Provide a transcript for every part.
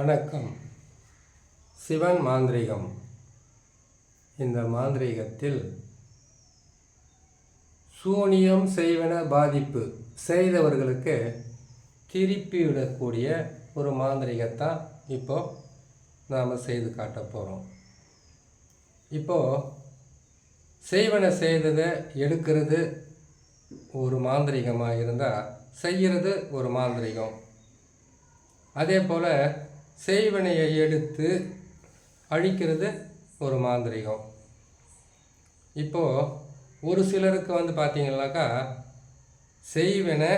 வணக்கம். சிவன் மாந்திரீகம். இந்த மாந்திரீகத்தில் சூனியம் செய்வன பாதிப்பு செய்தவர்களுக்கு திருப்பிவிடக்கூடிய ஒரு மாந்திரீகத்தான் இப்போது நாம் செய்து காட்ட போகிறோம். இப்போது செய்வன செய்ததை எடுக்கிறது ஒரு மாந்திரீகமாக இருந்தால் செய்கிறது ஒரு மாந்திரீகம். அதே போல் செய்வனையை எடுத்து அழிக்கிறது ஒரு மாந்திரீகம். இப்போது ஒரு சிலருக்கு பார்த்தீங்கன்னாக்கா செய்வனை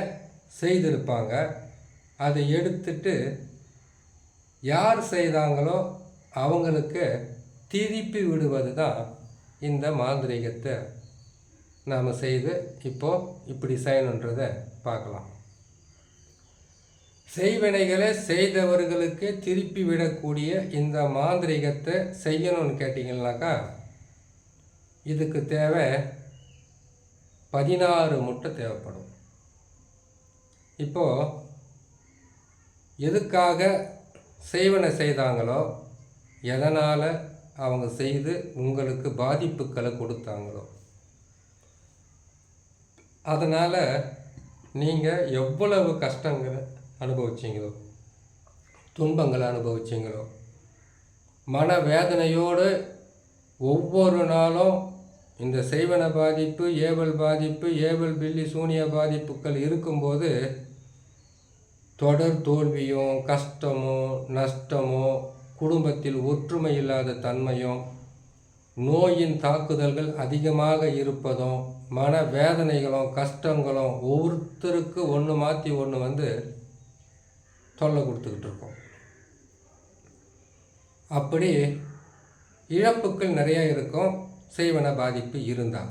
செய்திருப்பாங்க, அதை எடுத்துட்டு யார் செய்தாங்களோ அவங்களுக்கு திருப்பி விடுவது தான் இந்த மாந்திரீகத்தை நாம் செய்து இப்படி செய்யணுன்றதை பார்க்கலாம். செய்வினைகளை செய்தவர்களுக்கு திருப்பி விடக்கூடிய இந்த மாந்திரீகத்தை செய்யணும்னு கேட்டிங்கன்னாக்கா இதுக்கு தேவை 16 முட்டை தேவைப்படும். இப்போது எதுக்காக செய்வனை செய்தாங்களோ, எதனால் அவங்க செய்து உங்களுக்கு பாதிப்புகளை கொடுத்தாங்களோ, அதனால் நீங்கள் எவ்வளவு கஷ்டங்களை அனுபவிச்சிங்களோ, துன்பங்களை அனுபவிச்சிங்களோ, மனவேதனையோடு ஒவ்வொரு நாளும் இந்த செய்வன பாதிப்பு, ஏவல் பில்லி சூனிய பாதிப்புகள் இருக்கும்போது தொடர் தோல்வியும் கஷ்டமோ நஷ்டமோ, குடும்பத்தில் ஒற்றுமை இல்லாத தன்மையும், நோயின் தாக்குதல்கள் அதிகமாக இருப்பதும், மனவேதனைகளும் கஷ்டங்களும் ஒவ்வொருத்தருக்கு ஒன்று மாற்றி ஒன்று தொல்லை கொடுத்துக்கிட்டு இருக்கோம். அப்படி இழப்புக்கள் நிறைய இருக்கும். செய்வன பாதிப்பு இருந்தால்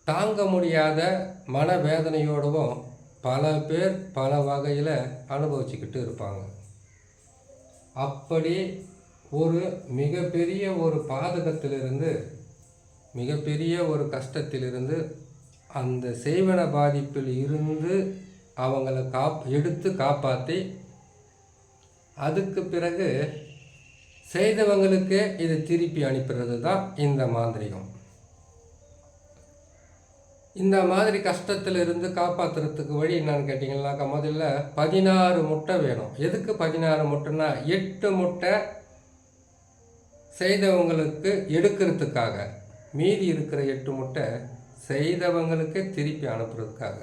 தாங்க முடியாத மனவேதனையோடவும் பல பேர் பல வகையில் அனுபவிச்சுக்கிட்டு இருப்பாங்க. அப்படி ஒரு மிகப்பெரிய ஒரு பாதகத்திலிருந்து, மிகப்பெரிய ஒரு கஷ்டத்திலிருந்து, அந்த செய்வன பாதிப்பில் இருந்து அவங்கள எடுத்து காப்பாற்றி அதுக்கு பிறகு செய்தவங்களுக்கு இதை திருப்பி அனுப்புறது தான் இந்த மாந்திரிகம். இந்த மாதிரி கஷ்டத்தில் இருந்து காப்பாற்றுறதுக்கு வழி என்னன்னு கேட்டிங்கன்னாக்கா, முதல்ல 16 முட்டை வேணும். எதுக்கு 16 முட்டைன்னா, 8 முட்டை செய்தவங்களுக்கு எடுக்கிறதுக்காக, மீதி இருக்கிற 8 முட்டை செய்தவங்களுக்கு திருப்பி அனுப்புறதுக்காக.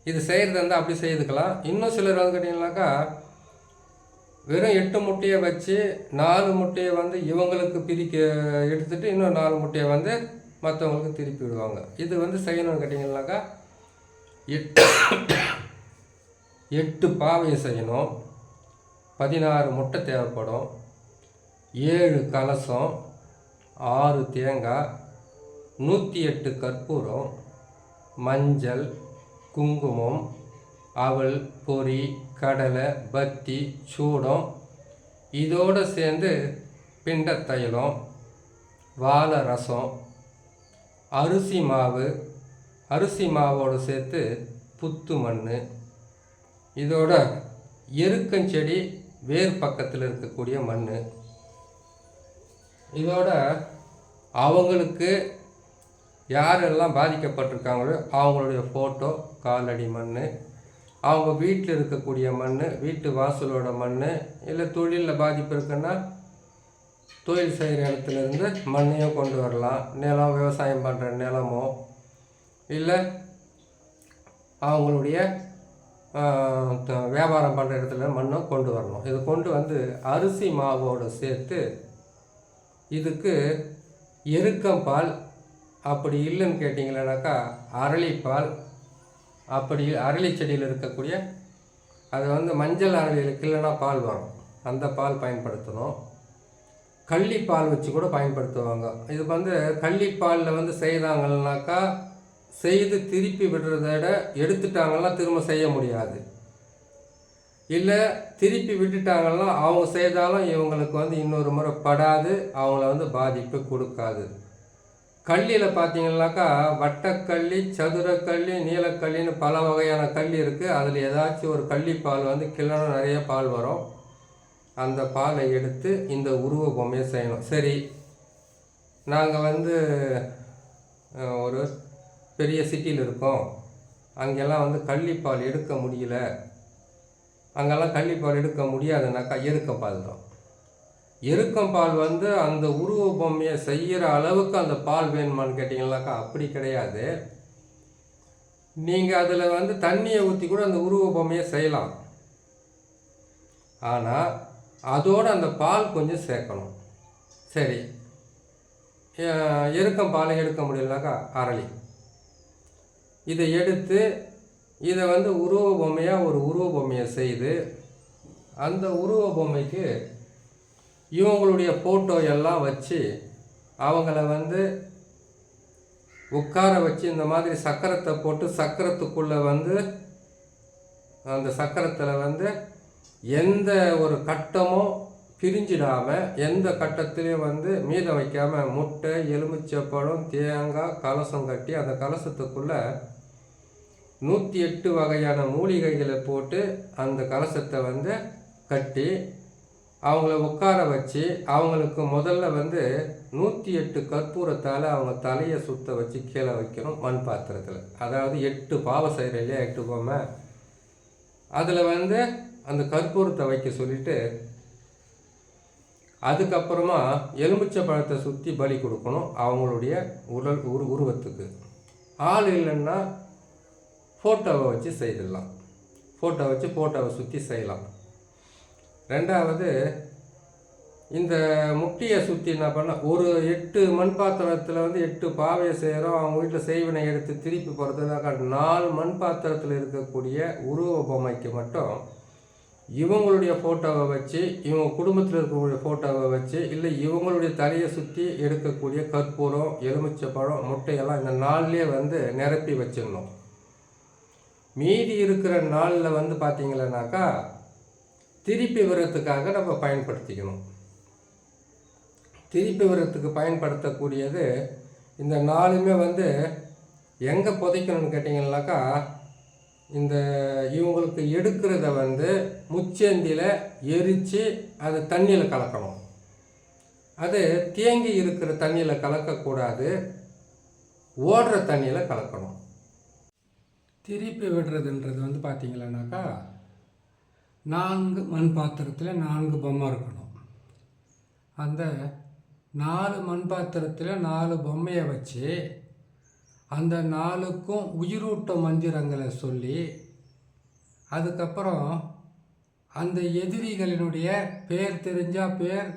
இது செய்கிறது இருந்தால் அப்படி செய்துக்கலாம். இன்னும் சிலர் கேட்டிங்கனாக்கா வெறும் 8 முட்டையை வச்சு 4 முட்டையை இவங்களுக்கு பிரிக்க எடுத்துகிட்டு இன்னும் 4 முட்டையை மற்றவங்களுக்கு திருப்பி விடுவாங்க. இது செய்யணும்னு கேட்டிங்கனாக்கா 8 பாவையை செய்யணும். 16 முட்டை தேவைப்படும். 7 கலசம், 6 தேங்காய், 108 கற்பூரம், மஞ்சள், குங்குமம், அவல், பொரி, கடலை, பத்தி, சூடம், இதோடு சேர்ந்து பிண்ட தைலம், வாழை ரசம், அரிசி மாவு, அரிசி மாவோடு சேர்த்து புத்து மண், இதோட எருக்கஞ்செடி வேர் பக்கத்தில் இருக்கக்கூடிய மண், இதோட அவங்களுக்கு யாரெல்லாம் பாதிக்கப்பட்டிருக்காங்களோ அவங்களுடைய ஃபோட்டோ, காலடி மண், அவங்க வீட்டில் இருக்கக்கூடிய மண், வீட்டு வாசலோட மண், இல்லை தொழிலில் பாதிப்பு இருக்குன்னா தொழில் செய்கிற இடத்துலேருந்து மண்ணையும் கொண்டு வரலாம். நிலம், விவசாயம் பண்ணுற நிலமோ, இல்லை அவங்களுடைய வியாபாரம் பண்ணுற இடத்துல மண்ணும் கொண்டு வரணும். இது கொண்டு அரிசி மாவோடு சேர்த்து இதுக்கு எருக்கம்பால், அப்படி இல்லைன்னு கேட்டிங்களேனாக்கா அரளிப்பால், அப்படி அரளி செடியில் இருக்கக்கூடிய அது மஞ்சள் அரளிகளுக்கு இல்லைன்னா பால் வரும், அந்த பால் பயன்படுத்தணும். கள்ளிப்பால் வச்சு கூட பயன்படுத்துவாங்க. இது கள்ளிப்பாலில் செய்தாங்கன்னாக்கா செய்து திருப்பி விடுறத விட எடுத்துட்டாங்கன்னா திரும்ப செய்ய முடியாது. இல்லை திருப்பி விட்டுட்டாங்கன்னா அவங்க செய்தாலும் இவங்களுக்கு இன்னொரு முறை படாது, அவங்கள பாதிப்பு கொடுக்காது. கல்லியில் பார்த்தீங்கன்னாக்கா வட்டக்கல்லி, சதுரக்கல்லி, நீலக்கல்லின்னு பல வகையான கல் இருக்குது. அதில் ஏதாச்சும் ஒரு கள்ளிப்பால் வந்து கிலோ நிறைய பால் வரும். அந்த பாலை எடுத்து இந்த உருவ பொம்மையை செய்யணும். சரி, நாங்கள் வந்து ஒரு பெரிய சிட்டியில் இருக்கோம், அங்கெல்லாம் வந்து கள்ளிப்பால் எடுக்க முடியல, அங்கெல்லாம் கள்ளிப்பால் எடுக்க முடியாதுனாக்கா எருக்கப்பால் தான். எருக்கம்பால் வந்து அந்த உருவ பொம்மையை செய்கிற அளவுக்கு அந்த பால் வேணுமான்னு கேட்டிங்கனாக்கா அப்படி கிடையாது. நீங்கள் அதில் வந்து தண்ணியை ஊற்றி கூட அந்த உருவ பொம்மையை செய்யலாம். ஆனால் அதோடு அந்த பால் கொஞ்சம் சேர்க்கணும். சரி, எருக்கம் பாலை எடுக்க முடியலனாக்கா அரளி, இதை எடுத்து இதை வந்து உருவ பொம்மையாக ஒரு உருவ பொம்மையை செய்து அந்த உருவ பொம்மைக்கு இவங்களுடைய ஃபோட்டோ எல்லாம் வச்சு அவங்கள வந்து உட்கார வச்சு இந்த மாதிரி சக்கரத்தை போட்டு சக்கரத்துக்குள்ளே வந்து அந்த சக்கரத்தில் வந்து எந்த ஒரு கட்டமும் பிரிஞ்சிடாமல் எந்த கட்டத்திலையும் வந்து மீதம் வைக்காமல் முட்டை, எலுமிச்சப்பழம், தேங்காய், கலசம் கட்டி அந்த கலசத்துக்குள்ளே 108 வகையான மூலிகைகளை போட்டு அந்த கலசத்தை வந்து கட்டி அவங்கள உட்கார வச்சு அவங்களுக்கு முதல்ல வந்து 108 கற்பூரத்தால் அவங்க தலையை சுத்த வச்சு கீழே வைக்கணும் மண் பாத்திரத்தில். அதாவது 8 பாவம் செய்கிற இல்லையா, 8 பொம்மை, அதில் வந்து அந்த கற்பூரத்தை வைக்க சொல்லிவிட்டு அதுக்கப்புறமா எலுமிச்சை பழத்தை சுற்றி பலி கொடுக்கணும் அவங்களுடைய உருவத்துக்கு. ஆள் இல்லைன்னா ஃபோட்டோவை வச்சு செய்திடலாம். ஃபோட்டோவை சுற்றி செய்யலாம். ரெண்டாவது, இந்த முட்டியை சுற்றி என்ன பண்ணால் ஒரு 8 மண் பாத்திரத்தில் வந்து 8 பாவையை செய்கிறோம். அவங்க வீட்டில் செய்வினை எடுத்து திருப்பி போகிறதுனாக்கா 4 மண் பாத்திரத்தில் இருக்கக்கூடிய உருவ பொம்மைக்கு மட்டும் இவங்களுடைய ஃபோட்டோவை வச்சு, இவங்க குடும்பத்தில் இருக்கக்கூடிய ஃபோட்டோவை வச்சு, இல்லை இவங்களுடைய தலையை சுற்றி எடுக்கக்கூடிய கற்பூரம், எலுமிச்சப்பழம், முட்டையெல்லாம் இந்த நாள்லேயே வந்து நிரப்பி வச்சிடணும். மீதி இருக்கிற நாளில் வந்து பார்த்திங்களனாக்கா திருப்பி வர்றதுக்காக நம்ம பயன்படுத்திக்கணும். திருப்பி வர்றதுக்கு பயன்படுத்தக்கூடியது இந்த நாளுமே வந்து எங்கே புதைக்கணும்னு கேட்டிங்கன்னாக்கா இந்த இவங்களுக்கு எடுக்கிறத வந்து முச்சேந்தியில் எரித்து அதை தண்ணியில் கலக்கணும். அது தேங்கி இருக்கிற தண்ணியில் கலக்கக்கூடாது, ஓடுற தண்ணியில் கலக்கணும். திருப்பி விடுறதுன்றது வந்து பார்த்திங்களனாக்கா 4 மண் பாத்திரத்தில் 4 பொம்மை இருக்கணும். அந்த 4 மண் பாத்திரத்தில் 4 பொம்மையை வச்சு அந்த 4க்கும் உயிரூட்ட மந்திரங்களை சொல்லி அதுக்கப்புறம் அந்த எதிரிகளினுடைய பேர் தெரிஞ்சால் பேர்,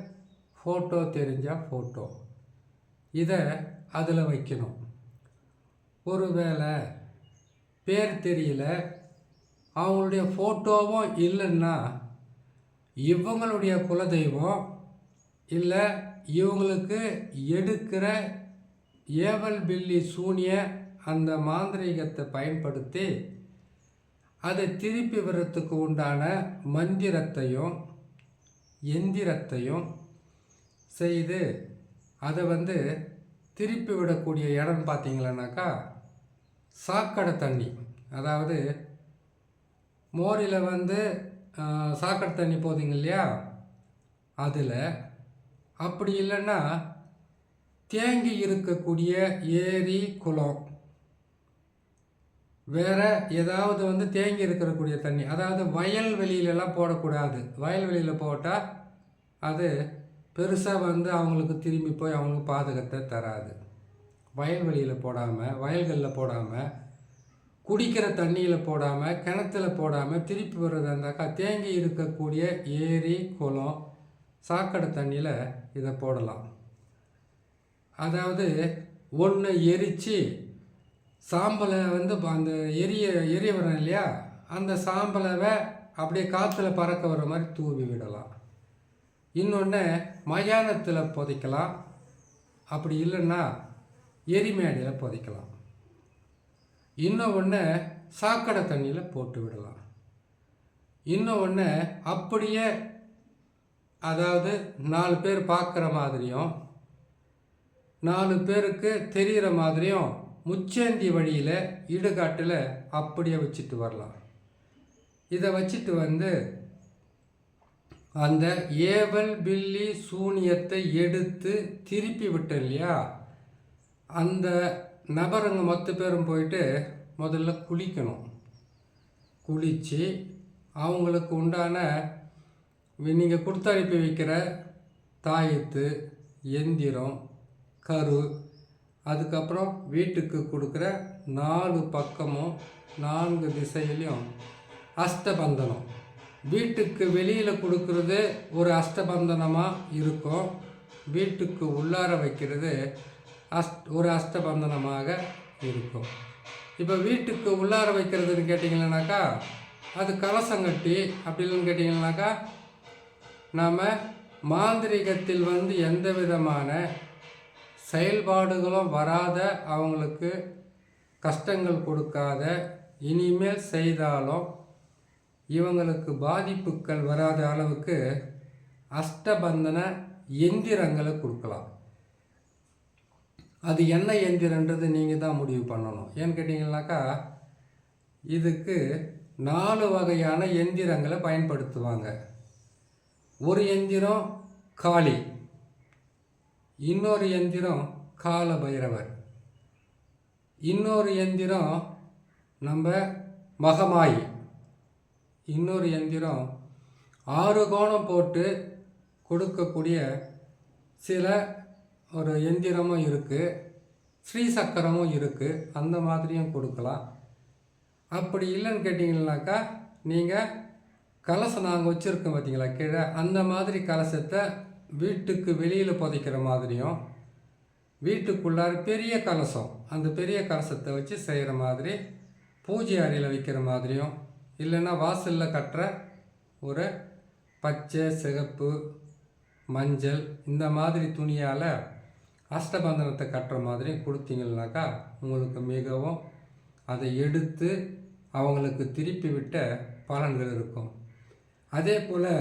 ஃபோட்டோ தெரிஞ்சால் ஃபோட்டோ, இதை அதில் வைக்கணும். ஒருவேளை பேர் தெரியல, அவங்களுடைய ஃபோட்டோவும் இல்லைன்னா இவங்களுடைய குலதெய்வம் இல்லை இவங்களுக்கு எடுக்கிற ஏவல் பில்லி சூனிய அந்த மாந்திரீகத்தை பயன்படுத்தி அதை திருப்பி வர்றதுக்கு உண்டான மந்திரத்தையும் எந்திரத்தையும் செய்து அதை வந்து திருப்பி விடக்கூடிய இடம் பார்த்திங்களனாக்கா சாக்கடை தண்ணி. அதாவது மோரில் வந்து சாக்கடை தண்ணி போகுதுங்க இல்லையா, அதில், அப்படி இல்லைன்னா தேங்கி இருக்கக்கூடிய ஏரி, குளம், வேறு ஏதாவது வந்து தேங்கி இருக்கக்கூடிய தண்ணி, அதாவது வயல்வெளியிலலாம் போடக்கூடாது. வயல்வெளியில் போட்டால் அது பெருசாக வந்து அவங்களுக்கு திரும்பி போய் அவங்களுக்கு பாதகத்தை தராது. வயல்வெளியில் போடாமல், வயல்களில் போடாமல், குடிக்கிற தண்ணியில் போடாமல், கிணத்துல போடாமல் திருப்பி வர்றதா இருந்தாக்கா தேங்கி இருக்கக்கூடிய ஏரி, குளம், சாக்கடை தண்ணியில் இதை போடலாம். அதாவது ஒன்று எரித்து சாம்பலை வந்து அந்த எரிய வரும் இல்லையா, அந்த சாம்பலை அப்படியே காற்றுல பறக்க வர மாதிரி தூவி விடலாம். இன்னொன்று மயானத்தில் புதைக்கலாம். அப்படி இல்லைன்னா எரிமேடையில் புதைக்கலாம். இன்னொன்று சாக்கடை தண்ணியில் போட்டு விடலாம். இன்னொன்று அப்படியே, அதாவது 4 பேர் பார்க்குற மாதிரியும் 4 பேருக்கு தெரிகிற மாதிரியும் முச்சேந்தி வழியில் இடுகாட்டில் அப்படியே வச்சுட்டு வரலாம். இதை வச்சுட்டு அந்த ஏவல் பில்லி சூனியத்தை எடுத்து திருப்பி விட்டேன் இல்லையா, அந்த நபருங்க மொத்த பேரும் போயிட்டு முதல்ல குளிக்கணும். குளித்து அவங்களுக்கு உண்டான நீங்கள் கொடுத்து அனுப்பி வைக்கிற தாயத்து, எந்திரம், கரு, அதுக்கப்புறம் வீட்டுக்கு கொடுக்குற 4 பக்கமும் 4 திசையிலையும் அஷ்டபந்தனம். வீட்டுக்கு வெளியில் கொடுக்கறது ஒரு அஷ்டபந்தனமாக இருக்கும், வீட்டுக்கு உள்ளார வைக்கிறது ஒரு அஷ்டபந்தனமாக இருக்கும். இப்போ வீட்டுக்கு உள்ளார வைக்கிறதுன்னு கேட்டிங்கன்னாக்கா அது கலசங்கட்டி. அப்படி இல்லைன்னு கேட்டிங்கன்னாக்கா நாம் மாந்திரிகத்தில் எந்த விதமான செயல்பாடுகளும் வராத, அவங்களுக்கு கஷ்டங்கள் கொடுக்காத, இனிமேல் செய்தாலும் இவங்களுக்கு பாதிப்புகள் வராத அளவுக்கு அஷ்டபந்தன எந்திரங்களை கொடுக்கலாம். அது என்ன எந்திரன்றது நீங்கள் தான் முடிவு பண்ணணும். ஏன்னு கேட்டிங்கன்னாக்கா இதுக்கு 4 வகையான எந்திரங்களை பயன்படுத்துவாங்க. ஒரு எந்திரம் காளி, இன்னொரு எந்திரம் கால பைரவர், இன்னொரு எந்திரம் நம்ம மகமாயி, இன்னொரு எந்திரம் 6 கோணம் போட்டு கொடுக்கக்கூடிய சில ஒரு எந்திரமும் இருக்குது, ஸ்ரீசக்கரமும் இருக்குது, அந்த மாதிரியும் கொடுக்கலாம். அப்படி இல்லைன்னு கேட்டிங்கன்னாக்கா நீங்கள் கலசம் நாங்கள் வச்சுருக்கோம் பார்த்தீங்களா கீழே, அந்த மாதிரி கலசத்தை வீட்டுக்கு வெளியில் புதைக்கிற மாதிரியும், வீட்டுக்குள்ளார பெரிய கலசம், அந்த பெரிய கலசத்தை வச்சு செய்கிற மாதிரி பூஜை அறையில் வைக்கிற மாதிரியும், இல்லைன்னா வாசலில் கட்டுற ஒரு பச்சை, சிகப்பு, மஞ்சள் இந்த மாதிரி துணியால் அஷ்டபந்தனத்தை கட்டுற மாதிரி கொடுத்தீங்கன்னாக்கா உங்களுக்கு மிகவும் அதை எடுத்து அவங்களுக்கு திருப்பி விட்ட பலன்கள் இருக்கும். அதே போல்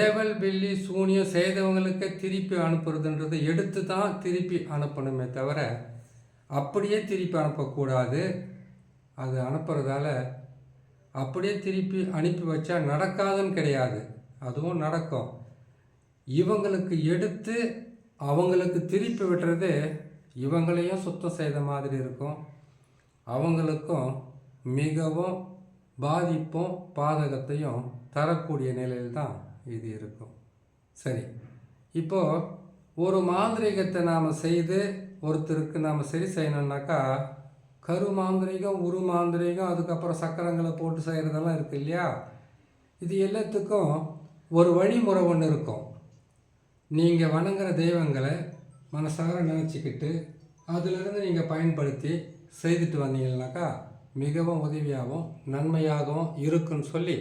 ஏவல் பில்லி சூனியம் செய்தவங்களுக்கு திருப்பி அனுப்புறதுன்றது எடுத்து தான் திருப்பி அனுப்பணுமே தவிர அப்படியே திருப்பி அனுப்பக்கூடாது. அது அனுப்புறதால அப்படியே திருப்பி அனுப்பி வச்சா நடக்காதுன்னு கிடையாது, அதுவும் நடக்கும். இவங்களுக்கு எடுத்து அவங்களுக்கு திருப்பி விடுறது இவங்களையும் சுத்தம் செய்த மாதிரி இருக்கும், அவங்களுக்கும் மிகவும் பாதிப்பும் பாதகத்தையும் தரக்கூடிய நிலையில் தான் இது இருக்கும். சரி, இப்போது ஒரு மாந்திரிகத்தை நாம் செய்து ஒருத்தருக்கு நாம் சரி செய்யணுன்னாக்கா கரு மாந்திரிகம், உரு மாந்திரிகம், அதுக்கப்புறம் சக்கரங்களை போட்டு செய்கிறதெல்லாம் இருக்குது இல்லையா, இது எல்லாத்துக்கும் ஒரு வழிமுறை ஒன்று இருக்கும். நீங்கள் வணங்குற தெய்வங்களை மனசார நினச்சிக்கிட்டு அதிலிருந்து நீங்கள் பயன்படுத்தி செய்துட்டு வந்தீங்கன்னாக்கா மிகவும் உதவியாகவும் நன்மையாகவும் இருக்குன்னு சொல்லி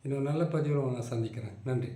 இன்னும் நல்ல பதிவில் உங்களை சந்திக்கிறேன். நன்றி.